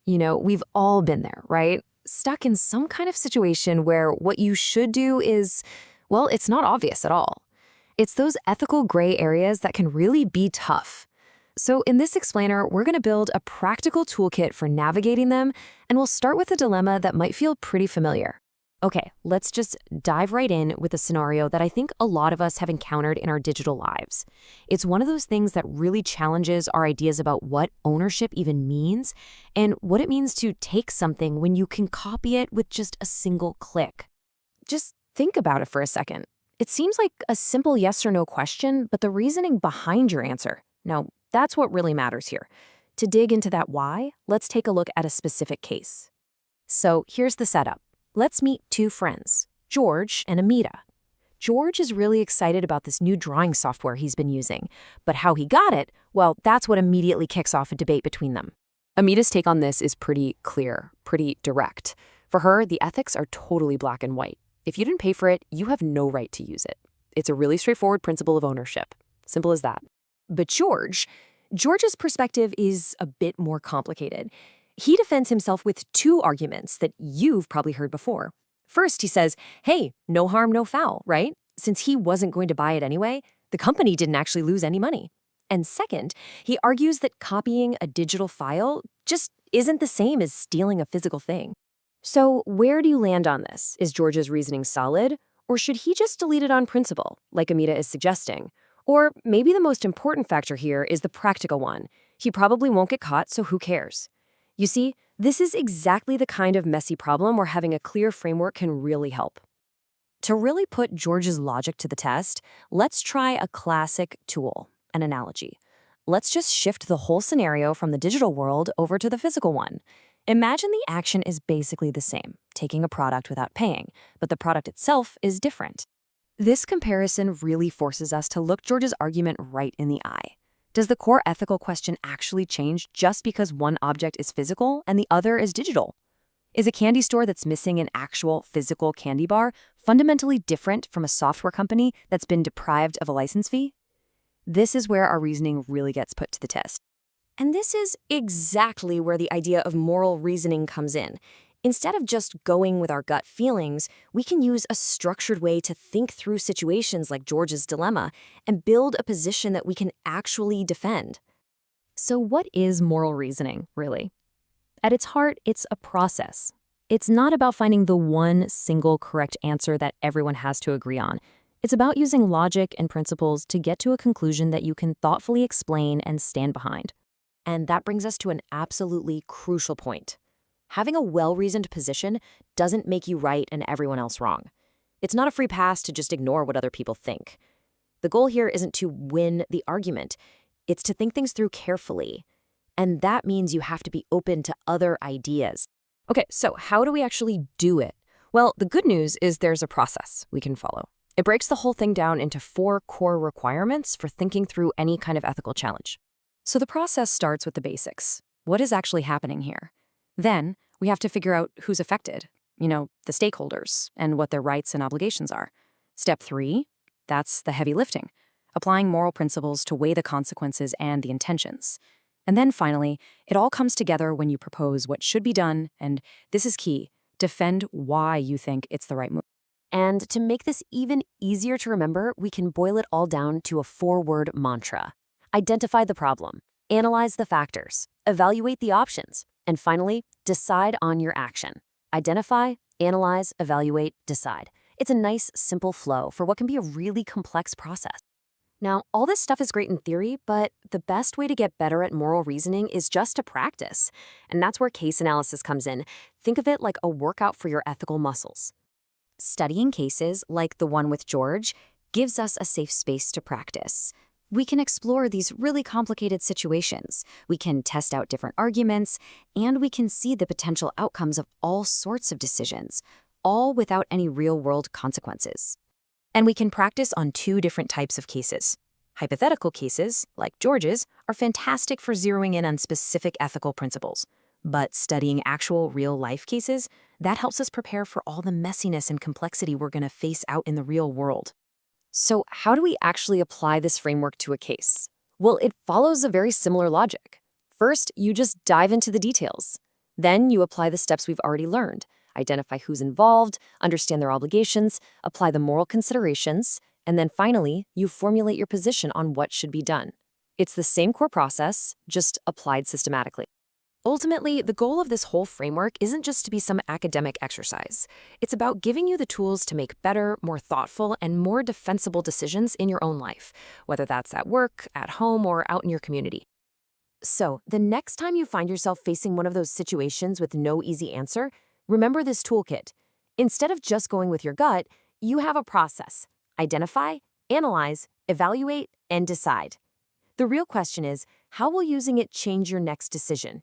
We've all been there, right? Stuck in some kind of situation where what you should do is, well, it's not obvious at all. It's those ethical gray areas that can really be tough. So in this explainer, we're going to build a practical toolkit for navigating them, and we'll start with a dilemma that might feel pretty familiar. Okay, let's just dive right in with a scenario that I think a lot of us have encountered in our digital lives. It's one of those things that really challenges our ideas about what ownership even means and what it means to take something when you can copy it with just a single click. Just think about it for a second. It seems like a simple yes or no question, but the reasoning behind your answer. Now, that's what really matters here. To dig into that why, let's take a look at a specific case. So here's the setup. Let's meet two friends, George and Amita. George is really excited about this new drawing software he's been using, but how he got it, well, that's what immediately kicks off a debate between them. Amita's take on this is pretty clear, pretty direct. For her, the ethics are totally black and white. If you didn't pay for it, you have no right to use it. It's a really straightforward principle of ownership. Simple as that. But George's perspective is a bit more complicated. He defends himself with two arguments that you've probably heard before. First, he says, hey, no harm, no foul, right? Since he wasn't going to buy it anyway, the company didn't actually lose any money. And second, he argues that copying a digital file just isn't the same as stealing a physical thing. So where do you land on this? Is George's reasoning solid? Or should he just delete it on principle, like Amita is suggesting? Or maybe the most important factor here is the practical one. He probably won't get caught, so who cares? You see, this is exactly the kind of messy problem where having a clear framework can really help. To really put George's logic to the test, let's try a classic tool, an analogy. Let's just shift the whole scenario from the digital world over to the physical one. Imagine the action is basically the same, taking a product without paying, but the product itself is different. This comparison really forces us to look George's argument right in the eye. Does the core ethical question actually change just because one object is physical and the other is digital? Is a candy store that's missing an actual physical candy bar fundamentally different from a software company that's been deprived of a license fee? This is where our reasoning really gets put to the test. And this is exactly where the idea of moral reasoning comes in. Instead of just going with our gut feelings, we can use a structured way to think through situations like George's dilemma and build a position that we can actually defend. So what is moral reasoning, really? At its heart, it's a process. It's not about finding the one single correct answer that everyone has to agree on. It's about using logic and principles to get to a conclusion that you can thoughtfully explain and stand behind. And that brings us to an absolutely crucial point. Having a well-reasoned position doesn't make you right and everyone else wrong. It's not a free pass to just ignore what other people think. The goal here isn't to win the argument. It's to think things through carefully. And that means you have to be open to other ideas. Okay, so how do we actually do it? Well, the good news is there's a process we can follow. It breaks the whole thing down into 4 core requirements for thinking through any kind of ethical challenge. So the process starts with the basics. What is actually happening here? Then we have to figure out who's affected, the stakeholders, and what their rights and obligations are. Step 3, that's the heavy lifting, applying moral principles to weigh the consequences and the intentions. And then finally, it all comes together when you propose what should be done, and this is key, defend why you think it's the right move. And to make this even easier to remember, we can boil it all down to a 4-word mantra. Identify the problem, analyze the factors, evaluate the options, and finally, decide on your action. Identify, analyze, evaluate, decide. It's a nice, simple flow for what can be a really complex process. Now, all this stuff is great in theory, but the best way to get better at moral reasoning is just to practice. And that's where case analysis comes in. Think of it like a workout for your ethical muscles. Studying cases like the one with George gives us a safe space to practice. We can explore these really complicated situations. We can test out different arguments, and we can see the potential outcomes of all sorts of decisions, all without any real-world consequences. And we can practice on 2 different types of cases. Hypothetical cases, like George's, are fantastic for zeroing in on specific ethical principles. But studying actual real-life cases, that helps us prepare for all the messiness and complexity we're going to face out in the real world. So how do we actually apply this framework to a case? Well, it follows a very similar logic. First, you just dive into the details. Then you apply the steps we've already learned. Identify who's involved, understand their obligations, apply the moral considerations, and then finally, you formulate your position on what should be done. It's the same core process, just applied systematically. Ultimately, the goal of this whole framework isn't just to be some academic exercise. It's about giving you the tools to make better, more thoughtful, and more defensible decisions in your own life, whether that's at work, at home, or out in your community. So, the next time you find yourself facing one of those situations with no easy answer, remember this toolkit. Instead of just going with your gut, you have a process. Identify, analyze, evaluate, and decide. The real question is, how will using it change your next decision?